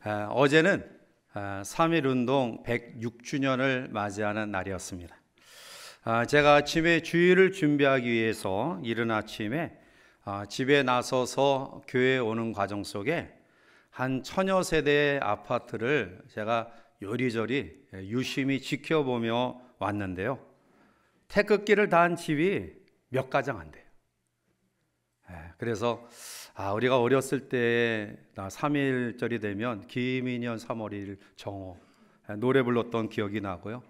어제는 3.1운동 106주년을 맞이하는 날이었습니다. 제가 아침에 주일을 준비하기 위해서 이른 아침에 집에 나서서 교회에 오는 과정 속에 한 천여 세대의 아파트를 제가 요리조리 유심히 지켜보며 왔는데요. 태극기를 단 집이 몇 가정 안 돼요. 그래서 우리가 어렸을 때 3.1절이 되면 김인현 3월 1일 정오 노래 불렀던 기억이 나고요.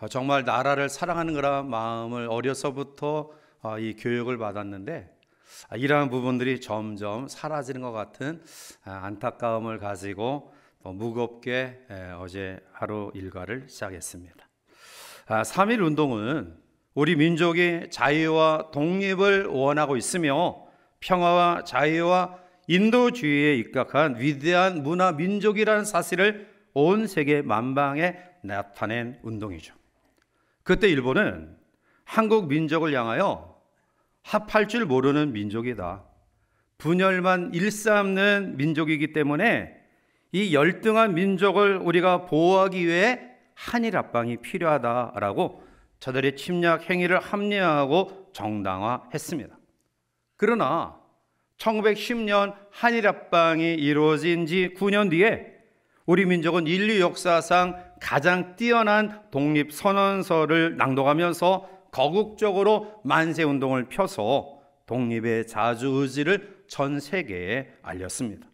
정말 나라를 사랑하는 그런 마음을 어려서부터 이 교육을 받았는데 이러한 부분들이 점점 사라지는 것 같은 안타까움을 가지고 무겁게 어제 하루 일과를 시작했습니다. 3.1 운동은 우리 민족이 자유와 독립을 원하고 있으며 평화와 자유와 인도주의에 입각한 위대한 문화 민족이라는 사실을 온 세계 만방에 나타낸 운동이죠. 그때 일본은 한국 민족을 향하여 합할 줄 모르는 민족이다, 분열만 일삼는 민족이기 때문에 이 열등한 민족을 우리가 보호하기 위해 한일 합방이 필요하다라고 저들의 침략 행위를 합리화하고 정당화했습니다. 그러나 1910년 한일 합방이 이루어진 지 9년 뒤에 우리 민족은 인류 역사상 가장 뛰어난 독립선언서를 낭독하면서 거국적으로 만세운동을 펴서 독립의 자주의지를 전 세계에 알렸습니다.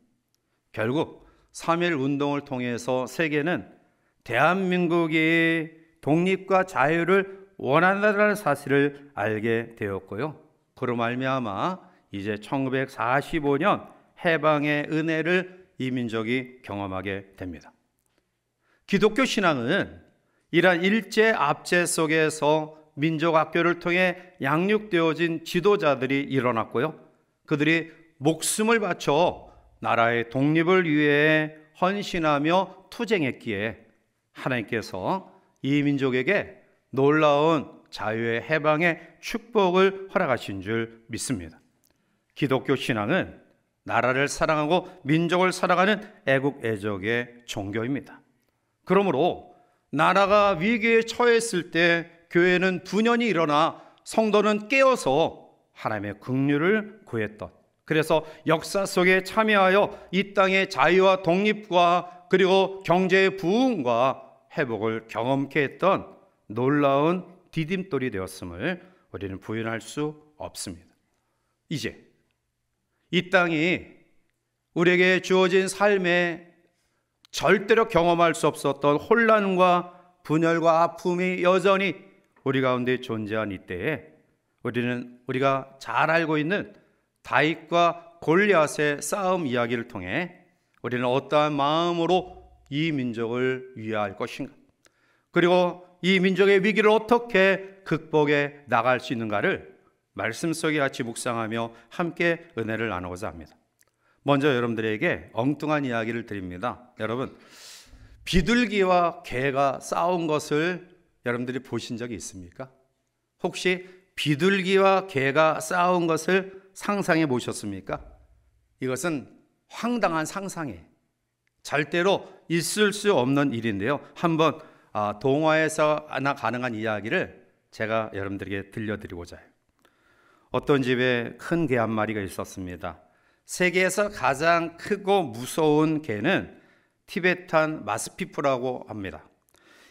결국 3.1 운동을 통해서 세계는 대한민국이 독립과 자유를 원한다는 사실을 알게 되었고요. 그로 말미암아 이제 1945년 해방의 은혜를 이 민족이 경험하게 됩니다. 기독교 신앙은 이러한 일제 압제 속에서 민족학교를 통해 양육되어진 지도자들이 일어났고요. 그들이 목숨을 바쳐 나라의 독립을 위해 헌신하며 투쟁했기에 하나님께서 이 민족에게 놀라운 자유의 해방의 축복을 허락하신 줄 믿습니다. 기독교 신앙은 나라를 사랑하고 민족을 사랑하는 애국애적의 종교입니다. 그러므로 나라가 위기에 처했을 때 교회는 분연히 일어나 성도는 깨어서 하나님의 긍휼을 구했던, 그래서 역사 속에 참여하여 이 땅의 자유와 독립과 그리고 경제의 부흥과 회복을 경험케 했던 놀라운 디딤돌이 되었음을 우리는 부인할 수 없습니다. 이제 이 땅이 우리에게 주어진 삶에 절대로 경험할 수 없었던 혼란과 분열과 아픔이 여전히 우리 가운데 존재한 이때에 우리가 잘 알고 있는 다윗과 골리앗의 싸움 이야기를 통해 우리는 어떠한 마음으로 이 민족을 위할 것인가, 그리고 이 민족의 위기를 어떻게 극복해 나갈 수 있는가를 말씀 속에 같이 묵상하며 함께 은혜를 나누고자 합니다. 먼저 여러분들에게 엉뚱한 이야기를 드립니다. 여러분, 비둘기와 개가 싸운 것을 여러분들이 보신 적이 있습니까? 혹시 비둘기와 개가 싸운 것을 상상해 보셨습니까? 이것은 황당한 상상이에요. 절대로 있을 수 없는 일인데요. 한번 동화에서나 가능한 이야기를 제가 여러분들에게 들려드리고자 해요. 어떤 집에 큰 개 한 마리가 있었습니다. 세계에서 가장 크고 무서운 개는 티베탄 마스티프라고 합니다.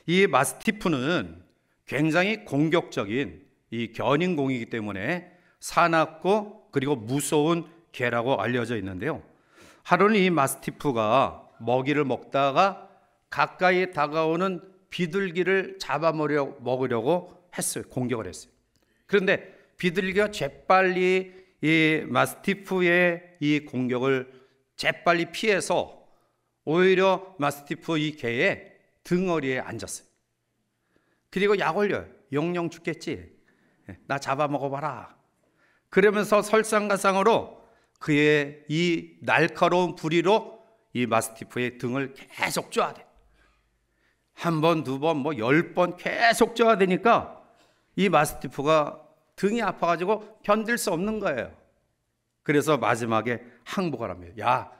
이 마스티프는 굉장히 공격적인 이 견인공이기 때문에 사납고 그리고 무서운 개라고 알려져 있는데요. 하루는 이 마스티프가 먹이를 먹다가 가까이 다가오는 비둘기를 잡아먹으려고 했어요. 공격을 했어요. 그런데 비둘기가 재빨리 이 마스티프의 이 공격을 재빨리 피해서 오히려 마스티프 이 개의 등어리에 앉았어요. 그리고 약 올려요. 영영 죽겠지, 나 잡아먹어봐라. 그러면서 설상가상으로 그의 이 날카로운 부리로 이 마스티프의 등을 계속 쪼아야 돼. 한 번, 두 번, 10번 계속 쪼아야 되니까 이 마스티프가 등이 아파가지고 견딜 수 없는 거예요. 그래서 마지막에 항복을 합니다. 야,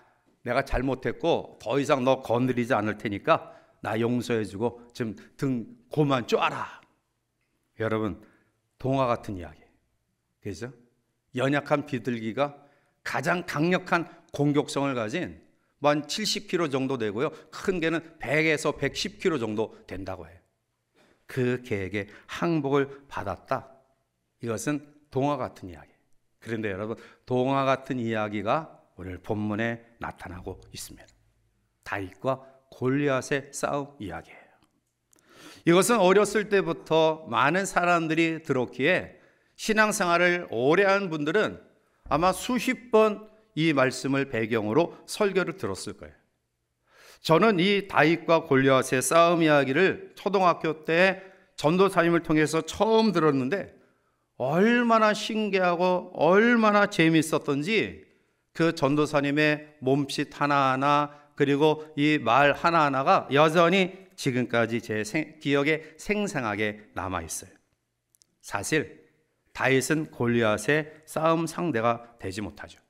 내가 잘못했고 더 이상 너 건드리지 않을 테니까 나 용서해주고 좀 등 고만 쪼아라. 여러분, 동화 같은 이야기, 그죠? 연약한 비둘기가 가장 강력한 공격성을 가진 한 70kg 정도 되고요, 큰 개는 100에서 110kg 정도 된다고 해요. 그 개에게 항복을 받았다. 이것은 동화 같은 이야기. 그런데 여러분, 동화 같은 이야기가 오늘 본문에 나타나고 있습니다. 다윗과 골리앗의 싸움 이야기예요. 이것은 어렸을 때부터 많은 사람들이 들었기에 신앙생활을 오래 한 분들은 아마 수십 번 이 말씀을 배경으로 설교를 들었을 거예요. 저는 이 다윗과 골리앗의 싸움 이야기를 초등학교 때 전도사님을 통해서 처음 들었는데 얼마나 신기하고 얼마나 재미있었던지 그 전도사님의 몸짓 하나하나 그리고 이 말 하나하나가 여전히 지금까지 제 기억에 생생하게 남아있어요. 사실 다윗은 골리앗의 싸움 상대가 되지 못하죠.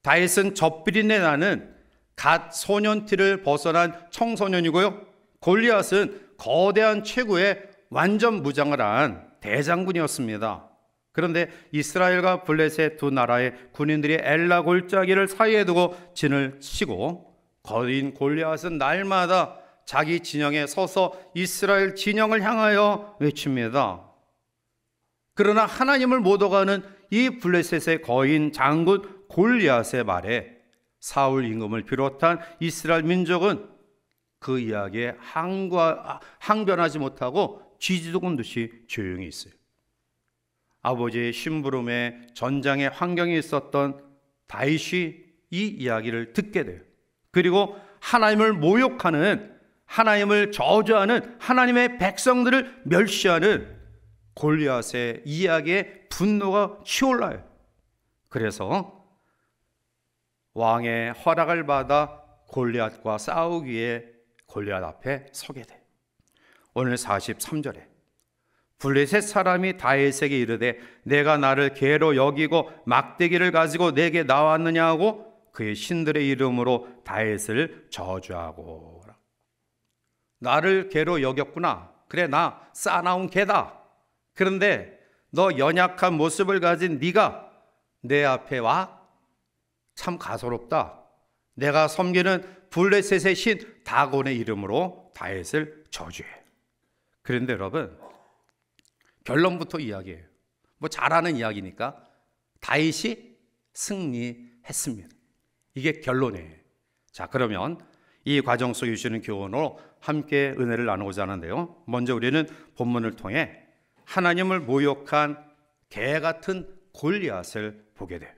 다윗은 젖비린내 나는 갓 소년티를 벗어난 청소년이고요, 골리앗은 거대한 최고의 완전 무장을 한 대장군이었습니다. 그런데 이스라엘과 블레셋 두 나라의 군인들이 엘라 골짜기를 사이에 두고 진을 치고 거인 골리앗은 날마다 자기 진영에 서서 이스라엘 진영을 향하여 외칩니다. 그러나 하나님을 못 오가는 이 블레셋의 거인 장군 골리앗의 말에 사울 임금을 비롯한 이스라엘 민족은 그 이야기에 항변하지 못하고 쥐지도 듯이 조용히 있어요. 아버지의 심부름에 전장의 환경이 있었던 다윗이 이 이야기를 듣게 돼요. 그리고 하나님을 모욕하는, 하나님을 저주하는 하나님의 백성들을 멸시하는 골리앗의 이야기에 분노가 치올라요. 그래서 왕의 허락을 받아 골리앗과 싸우기 위해 골리앗 앞에 서게 돼. 오늘 43절에 블레셋 사람이 다윗에게 이르되 내가 나를 개로 여기고 막대기를 가지고 내게 나왔느냐 하고 그의 신들의 이름으로 다윗을 저주하고. 나를 개로 여겼구나. 그래, 나 싸나운 개다. 그런데 너 연약한 모습을 가진 네가 내 앞에 와? 참 가소롭다. 내가 섬기는 블레셋의 신 다곤의 이름으로 다윗을 저주해. 그런데 여러분, 결론부터 이야기해요. 뭐 잘하는 이야기니까 다윗이 승리했습니다. 이게 결론이에요. 자, 그러면 이 과정 속에 주시는 교훈으로 함께 은혜를 나누고자 하는데요, 먼저 우리는 본문을 통해 하나님을 모욕한 개 같은 골리앗을 보게 돼요.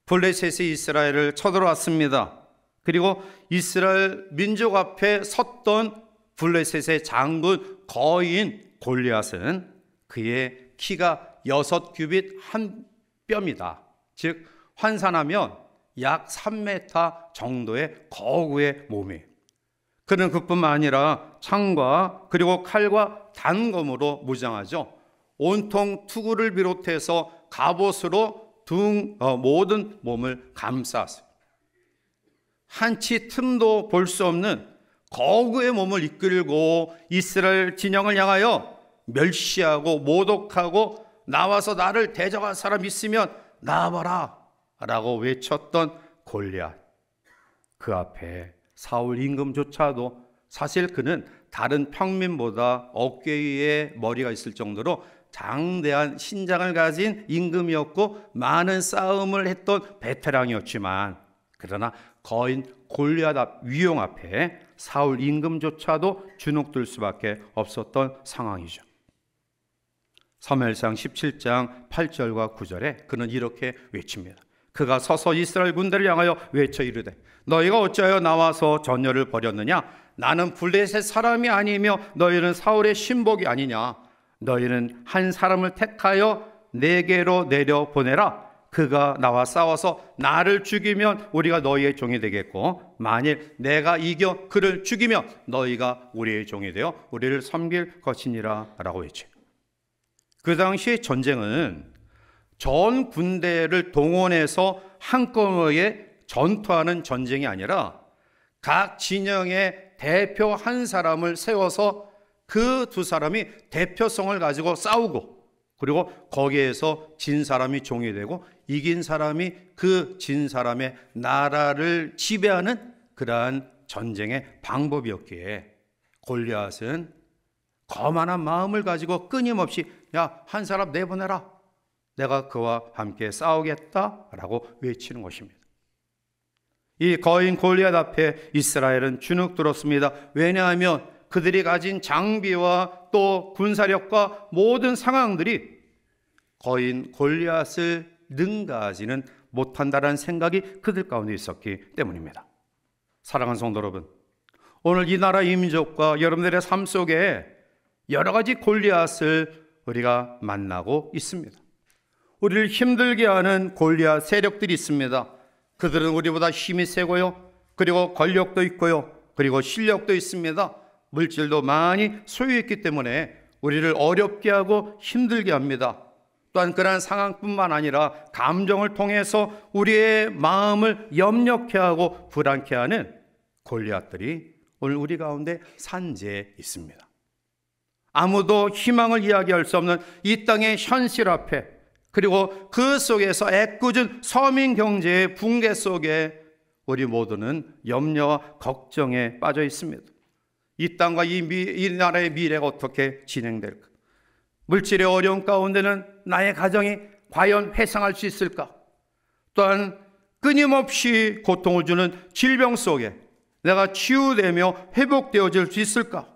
블레셋이 이스라엘을 쳐들어왔습니다. 그리고 이스라엘 민족 앞에 섰던 블레셋의 장군 거인 골리앗은 그의 키가 6규빗 한 뼘이다. 즉 환산하면 약 3m 정도의 거구의 몸이에요. 그는 그뿐만 아니라 창과 그리고 칼과 단검으로 무장하죠. 온통 투구를 비롯해서 갑옷으로 모든 몸을 감쌌어요. 한치 틈도 볼 수 없는 거구의 몸을 이끌고 이스라엘 진영을 향하여 멸시하고 모독하고 나와서 나를 대적할 사람 있으면 나와봐라 라고 외쳤던 골리앗. 그 앞에 사울 임금조차도 사실 그는 다른 평민보다 어깨 위에 머리가 있을 정도로 장대한 신장을 가진 임금이었고 많은 싸움을 했던 베테랑이었지만, 그러나 거인 골리앗 위용 앞에 사울 임금조차도 주눅들 수밖에 없었던 상황이죠. 사무엘상 17장 8절과 9절에 그는 이렇게 외칩니다. 그가 서서 이스라엘 군대를 향하여 외쳐 이르되 너희가 어찌하여 나와서 전열을 벌였느냐? 나는 블레셋 사람이 아니며 너희는 사울의 신복이 아니냐? 너희는 한 사람을 택하여 내게로 내려보내라. 그가 나와 싸워서 나를 죽이면 우리가 너희의 종이 되겠고, 만일 내가 이겨 그를 죽이면 너희가 우리의 종이 되어 우리를 섬길 것이니라 라고 외쳐. 그 당시 전쟁은 전 군대를 동원해서 한꺼번에 전투하는 전쟁이 아니라 각 진영의 대표 한 사람을 세워서 그 두 사람이 대표성을 가지고 싸우고, 그리고 거기에서 진 사람이 종이 되고 이긴 사람이 그 진 사람의 나라를 지배하는 그러한 전쟁의 방법이었기에 골리앗은 거만한 마음을 가지고 끊임없이 야, 한 사람 내보내라, 내가 그와 함께 싸우겠다라고 외치는 것입니다. 이 거인 골리앗 앞에 이스라엘은 주눅 들었습니다. 왜냐하면 그들이 가진 장비와 또 군사력과 모든 상황들이 거인 골리앗을 능가하지는 못한다는 생각이 그들 가운데 있었기 때문입니다. 사랑하는 성도 여러분, 오늘 이 나라 이 민족과 여러분들의 삶 속에 여러 가지 골리앗을 우리가 만나고 있습니다. 우리를 힘들게 하는 골리앗 세력들이 있습니다. 그들은 우리보다 힘이 세고요, 그리고 권력도 있고요, 그리고 실력도 있습니다. 물질도 많이 소유했기 때문에 우리를 어렵게 하고 힘들게 합니다. 또한 그러한 상황뿐만 아니라 감정을 통해서 우리의 마음을 염려케 하고 불안케 하는 골리앗들이 오늘 우리 가운데 산재해 있습니다. 아무도 희망을 이야기할 수 없는 이 땅의 현실 앞에, 그리고 그 속에서 애꿎은 서민 경제의 붕괴 속에 우리 모두는 염려와 걱정에 빠져 있습니다. 이 땅과 이 나라의 미래가 어떻게 진행될까? 물질의 어려움 가운데는 나의 가정이 과연 회상할 수 있을까? 또한 끊임없이 고통을 주는 질병 속에 내가 치유되며 회복되어질 수 있을까?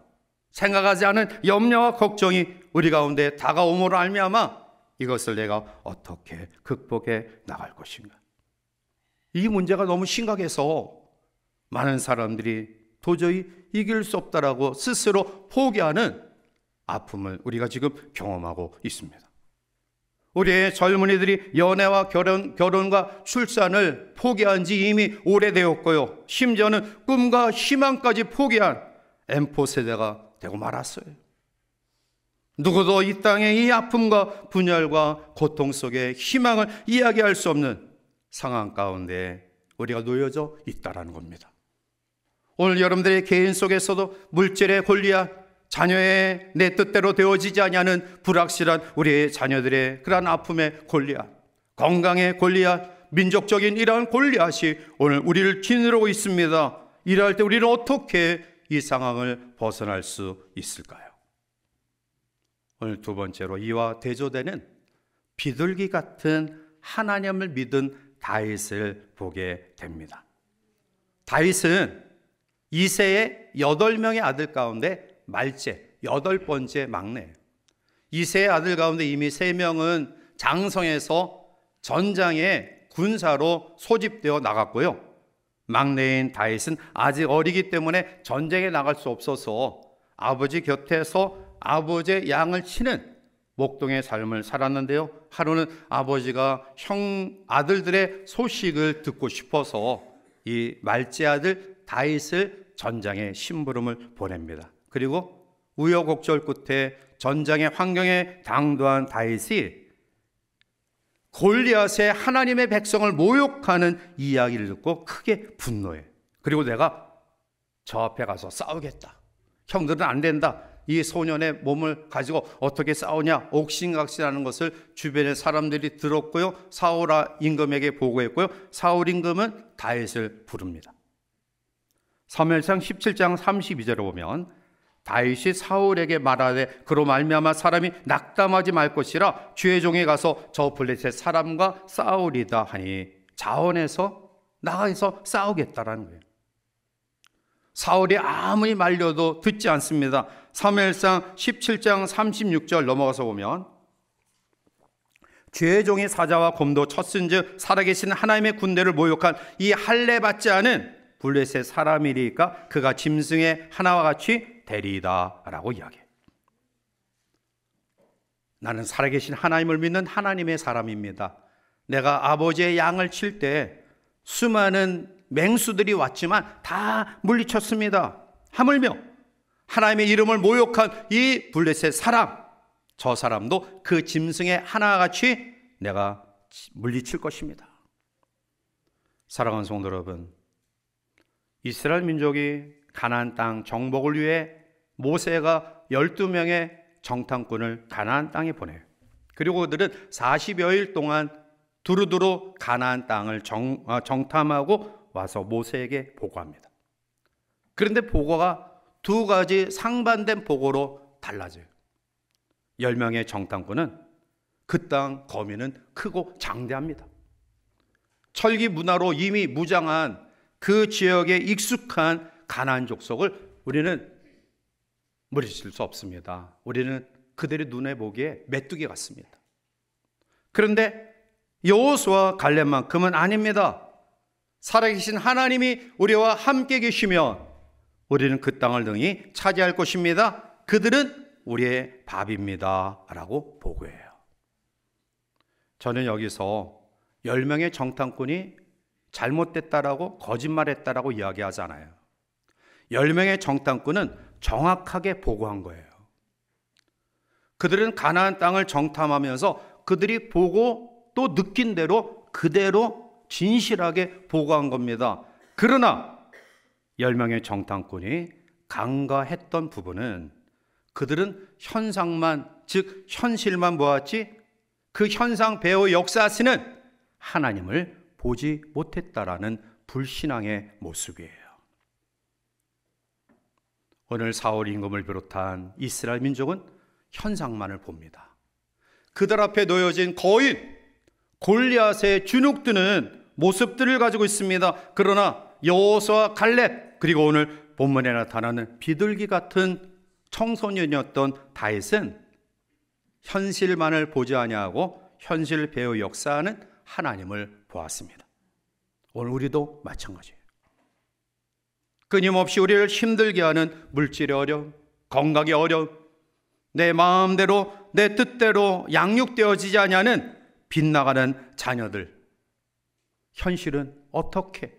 생각하지 않은 염려와 걱정이 우리 가운데 다가옴으로 알미암아 이것을 내가 어떻게 극복해 나갈 것인가? 이 문제가 너무 심각해서 많은 사람들이 도저히 이길 수 없다라고 스스로 포기하는 아픔을 우리가 지금 경험하고 있습니다. 우리의 젊은이들이 연애와 결혼과 출산을 포기한 지 이미 오래되었고요, 심지어는 꿈과 희망까지 포기한 M4 세대가 되고 말았어요. 누구도 이 땅의 이 아픔과 분열과 고통 속에 희망을 이야기할 수 없는 상황 가운데 우리가 놓여져 있다라는 겁니다. 오늘 여러분들의 개인 속에서도 물질의 골리앗, 자녀의 내 뜻대로 되어지지 아니하는 불확실한 우리의 자녀들의 그러한 아픔의 골리앗, 건강의 골리앗, 민족적인 이러한 골리앗이 오늘 우리를 짓누르고 있습니다. 이럴 때 우리는 어떻게 이 상황을 벗어날 수 있을까요? 오늘 두 번째로 이와 대조되는 비둘기 같은 하나님을 믿은 다윗을 보게 됩니다. 다윗은 이새의 8명의 아들 가운데 말째 8번째 막내예요. 이새의 아들 가운데 이미 3명은 장성에서 전장에 군사로 소집되어 나갔고요, 막내인 다윗은 아직 어리기 때문에 전쟁에 나갈 수 없어서 아버지 곁에서 아버지의 양을 치는 목동의 삶을 살았는데요, 하루는 아버지가 아들들의 소식을 듣고 싶어서 이 말째 아들 다윗을 전장에 심부름을 보냅니다. 그리고 우여곡절 끝에 전장의 환경에 당도한 다윗이 골리앗의 하나님의 백성을 모욕하는 이야기를 듣고 크게 분노해. 그리고 내가 저 앞에 가서 싸우겠다. 형들은 안 된다. 이 소년의 몸을 가지고 어떻게 싸우냐, 옥신각신하는 것을 주변의 사람들이 들었고요, 사울 임금에게 보고했고요, 사울 임금은 다윗을 부릅니다. 사무엘상 17장 32절에 보면 다윗이 사울에게 말하되 그로 말미암아 사람이 낙담하지 말 것이라 주의 종이 가서 저 블레셋 사람과 싸우리다 하니 자원해서 나가서 싸우겠다라는 거예요. 사울이 아무리 말려도 듣지 않습니다. 사무엘상 17장 36절 넘어가서 보면 주의 종이 사자와 곰도 쳤은즉 살아계신 하나님의 군대를 모욕한 이 할례 받지 않은 블레셋 사람이리까 그가 짐승의 하나와 같이 되리이다 라고 이야기해요. 나는 살아계신 하나님을 믿는 하나님의 사람입니다. 내가 아버지의 양을 칠 때 수많은 맹수들이 왔지만 다 물리쳤습니다. 하물며 하나님의 이름을 모욕한 이 블레셋 사람, 저 사람도 그 짐승의 하나와 같이 내가 물리칠 것입니다. 사랑하는 성도 여러분, 이스라엘 민족이 가나안 땅 정복을 위해 모세가 12명의 정탐꾼을 가나안 땅에 보내요. 그리고 그들은 40여일 동안 두루두루 가나안 땅을 정탐하고 와서 모세에게 보고합니다. 그런데 보고가 두 가지 상반된 보고로 달라져요. 10명의 정탐꾼은 그 땅 거민은 크고 장대합니다. 철기 문화로 이미 무장한 그 지역에 익숙한 가나안 족속을 우리는 물리칠 수 없습니다. 우리는 그들의 눈에 보기에 메뚜기 같습니다. 그런데 여호수아 갈렙만큼은 아닙니다. 살아계신 하나님이 우리와 함께 계시면 우리는 그 땅을 능히 차지할 것입니다. 그들은 우리의 밥입니다 라고 보고해요. 저는 여기서 10명의 정탐꾼이 잘못됐다라고 거짓말했다라고 이야기하잖아요. 10명의 정탐꾼은 정확하게 보고한 거예요. 그들은 가나안 땅을 정탐하면서 그들이 보고 또 느낀 대로 그대로 진실하게 보고한 겁니다. 그러나 10명의 정탐꾼이 간과했던 부분은 그들은 현상만, 즉 현실만 보았지 그 현상 배후 역사하시는 하나님을 보지 못했다라는 불신앙의 모습이에요. 오늘 사울 임금을 비롯한 이스라엘 민족은 현상만을 봅니다. 그들 앞에 놓여진 거인 골리앗의 주눅드는 모습들을 가지고 있습니다. 그러나 여호수아 갈렙 그리고 오늘 본문에 나타나는 비둘기 같은 청소년이었던 다윗은 현실만을 보지 아니하고 현실 배후 역사하는 하나님을 보았습니다. 오늘 우리도 마찬가지예요. 끊임없이 우리를 힘들게 하는 물질의 어려움, 건강의 어려움, 내 마음대로 내 뜻대로 양육되어지지 않냐는 빗나가는 자녀들, 현실은 어떻게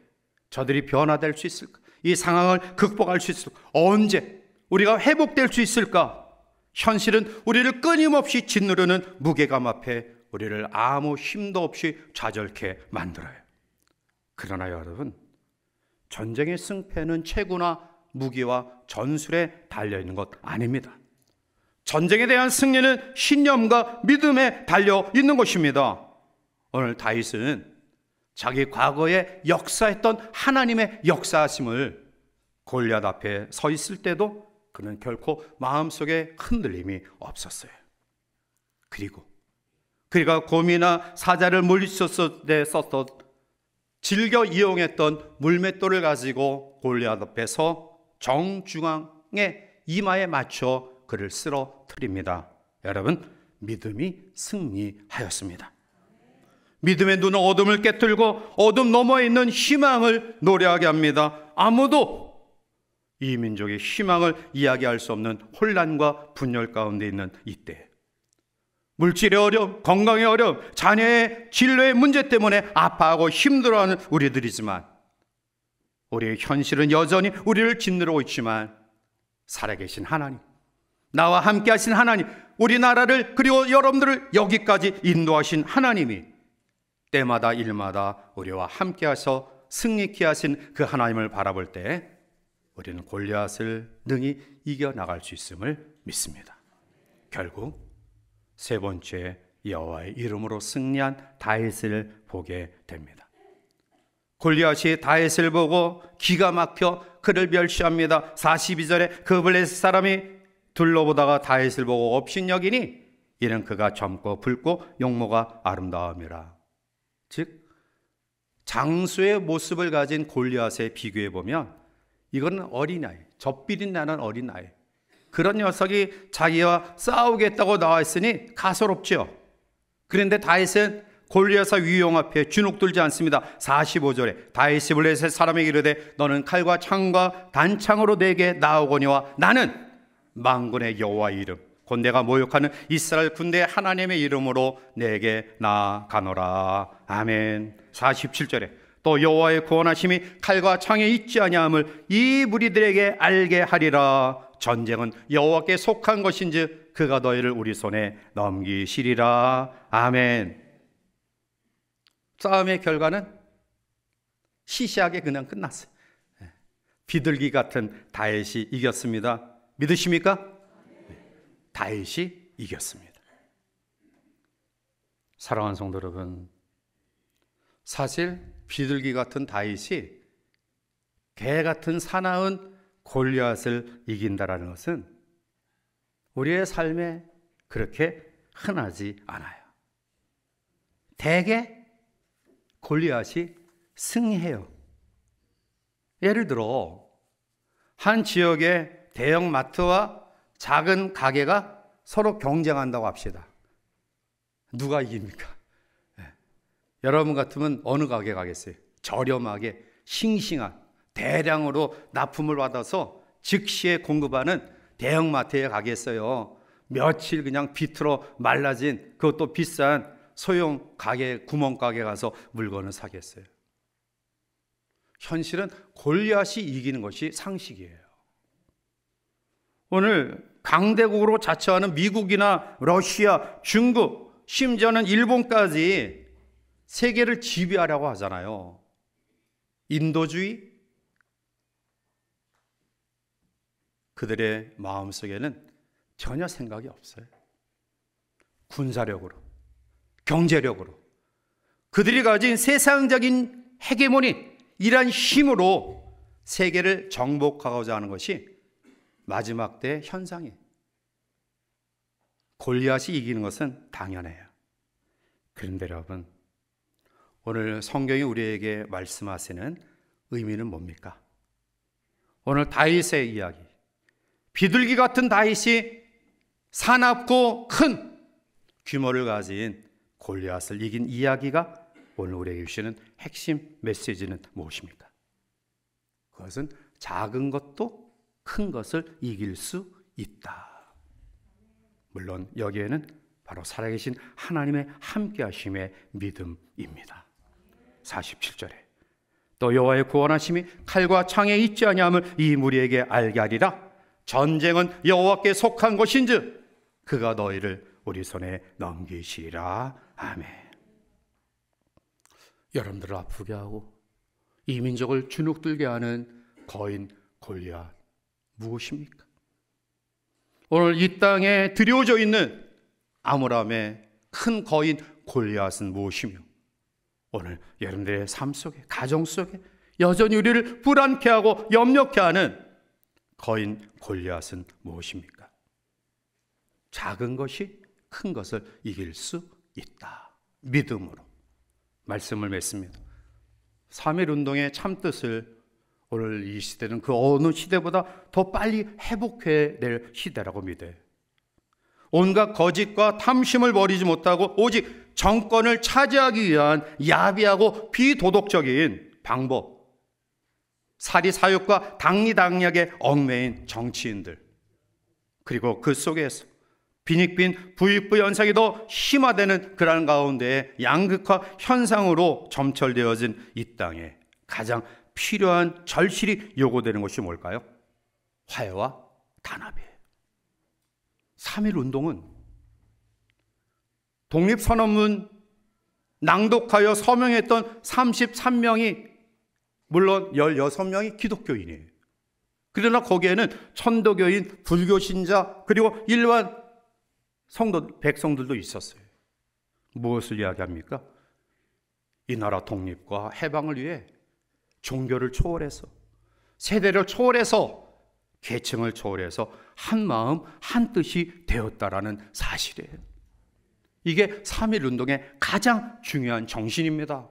저들이 변화될 수 있을까? 이 상황을 극복할 수 있을까? 언제 우리가 회복될 수 있을까? 현실은 우리를 끊임없이 짓누르는 무게감 앞에 우리를 아무 힘도 없이 좌절케 만들어요. 그러나 여러분, 전쟁의 승패는 체구나 무기와 전술에 달려있는 것 아닙니다. 전쟁에 대한 승리는 신념과 믿음에 달려있는 것입니다. 오늘 다윗은 자기 과거에 역사했던 하나님의 역사하심을 골리앗 앞에 서 있을 때도 그는 결코 마음속에 흔들림이 없었어요. 그리고 그가 곰이나 사자를 물리쳤을 때 썼던 즐겨 이용했던 물맷돌을 가지고 골리앗 앞에서 정중앙에 이마에 맞춰 그를 쓰러뜨립니다. 여러분, 믿음이 승리하였습니다. 믿음의 눈은 어둠을 깨뜨리고 어둠 너머에 있는 희망을 노래하게 합니다. 아무도 이 민족의 희망을 이야기할 수 없는 혼란과 분열 가운데 있는 이때, 물질의 어려움, 건강의 어려움, 자녀의 진로의 문제 때문에 아파하고 힘들어하는 우리들이지만 우리의 현실은 여전히 우리를 짓누르고 있지만 살아계신 하나님, 나와 함께 하신 하나님, 우리나라를 그리고 여러분들을 여기까지 인도하신 하나님이 때마다 일마다 우리와 함께 하셔 승리케 하신 그 하나님을 바라볼 때 우리는 골리앗을 능히 이겨나갈 수 있음을 믿습니다. 결국 세 번째, 여호와의 이름으로 승리한 다윗을 보게 됩니다. 골리앗이 다윗을 보고 기가 막혀 그를 멸시합니다. 42절에 그 블레셋 사람이 둘러보다가 다윗을 보고 업신여기니 이는 그가 젊고 붉고 용모가 아름다움이라. 즉 장수의 모습을 가진 골리앗에 비교해 보면 이거는 어린아이, 젖비린 나는 어린아이, 그런 녀석이 자기와 싸우겠다고 나와 있으니 가소롭죠. 그런데 다윗은 골리앗의 위용 앞에 주눅들지 않습니다. 45절에 다윗이 블레셋 사람에게 이르되 너는 칼과 창과 단창으로 내게 나오거니와 나는 만군의 여호와의 이름 곧 내가 모욕하는 이스라엘 군대의 하나님의 이름으로 내게 나아가노라. 아멘. 47절에 또 여호와의 구원하심이 칼과 창에 있지 아니함을 이 무리들에게 알게 하리라. 전쟁은 여호와께 속한 것인즉 그가 너희를 우리 손에 넘기시리라. 아멘. 싸움의 결과는 시시하게 그냥 끝났어요. 비둘기 같은 다윗이 이겼습니다. 믿으십니까? 다윗이 이겼습니다. 사랑하는 성도 여러분, 사실 비둘기 같은 다윗이 개 같은 사나운 골리앗을 이긴다라는 것은 우리의 삶에 그렇게 흔하지 않아요. 대개 골리앗이 승리해요. 예를 들어 한 지역의 대형 마트와 작은 가게가 서로 경쟁한다고 합시다. 누가 이깁니까? 여러분 같으면 어느 가게 가겠어요? 저렴하게 싱싱한 대량으로 납품을 받아서 즉시에 공급하는 대형마트에 가겠어요? 며칠 그냥 비틀어 말라진 그것도 비싼 소형 가게, 구멍가게 가서 물건을 사겠어요? 현실은 골리앗이 이기는 것이 상식이에요. 오늘 강대국으로 자처하는 미국이나 러시아, 중국, 심지어는 일본까지 세계를 지배하려고 하잖아요. 인도주의? 그들의 마음속에는 전혀 생각이 없어요. 군사력으로, 경제력으로 그들이 가진 세상적인 헤게모니, 이런 힘으로 세계를 정복하고자 하는 것이 마지막 때 현상이에요. 골리앗이 이기는 것은 당연해요. 그런데 여러분, 오늘 성경이 우리에게 말씀하시는 의미는 뭡니까? 오늘 다윗의 이야기, 비둘기 같은 다윗이 사납고 큰 규모를 가진 골리앗을 이긴 이야기가 오늘 우리에게 주시는 핵심 메시지는 무엇입니까? 그것은 작은 것도 큰 것을 이길 수 있다. 물론 여기에는 바로 살아계신 하나님의 함께하심의 믿음입니다. 47절에 또 여호와의 구원하심이 칼과 창에 있지 아니함을 이 무리에게 알게 하리라. 전쟁은 여호와께 속한 것인즉 그가 너희를 우리 손에 넘기시리라. 아멘. 여러분들을 아프게 하고 이 민족을 주눅들게 하는 거인 골리앗 무엇입니까? 오늘 이 땅에 드리워져 있는 아므람의 큰 거인 골리앗은 무엇이며 오늘 여러분들의 삶 속에, 가정 속에 여전히 우리를 불안케 하고 염려케 하는 거인 골리앗은 무엇입니까? 작은 것이 큰 것을 이길 수 있다. 믿음으로 말씀을 맺습니다. 3.1운동의 참뜻을 오늘 이 시대는 그 어느 시대보다 더 빨리 회복해낼 시대라고 믿어요. 온갖 거짓과 탐심을 버리지 못하고 오직 정권을 차지하기 위한 야비하고 비도덕적인 방법, 사리사욕과 당리당략에 얽매인 정치인들, 그리고 그 속에서 빈익빈 부익부 현상이 더 심화되는 그런 가운데 양극화 현상으로 점철되어진 이 땅에 가장 필요한 절실히 요구되는 것이 뭘까요? 화해와 단합이에요. 3.1운동은 독립선언문 낭독하여 서명했던 33명이 물론 16명이 기독교인이에요. 그러나 거기에는 천도교인, 불교신자, 그리고 일반 성도, 백성들도 있었어요. 무엇을 이야기합니까? 이 나라 독립과 해방을 위해 종교를 초월해서, 세대를 초월해서, 계층을 초월해서 한 마음 한 뜻이 되었다라는 사실이에요. 이게 3.1운동의 가장 중요한 정신입니다.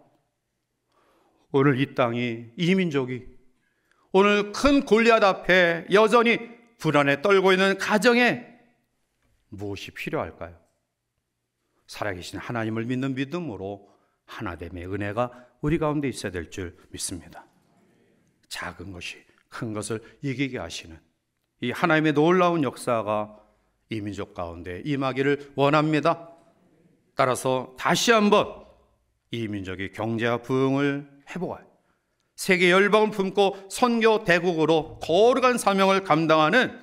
오늘 이 땅이, 이 민족이 오늘 큰 골리앗 앞에 여전히 불안에 떨고 있는 가정에 무엇이 필요할까요? 살아계신 하나님을 믿는 믿음으로 하나됨의 은혜가 우리 가운데 있어야 될 줄 믿습니다. 작은 것이 큰 것을 이기게 하시는 이 하나님의 놀라운 역사가 이 민족 가운데 임하기를 원합니다. 따라서 다시 한번 이 민족이 경제와 부흥을 회복할 세계 열방을 품고 선교 대국으로 거룩한 사명을 감당하는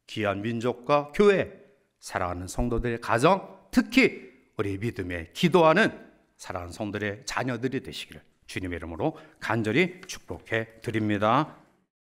귀한 민족과 교회, 사랑하는 성도들의 가정, 특히 우리 믿음에 기도하는 사랑하는 성도들의 자녀들이 되시기를 주님의 이름으로 간절히 축복해 드립니다.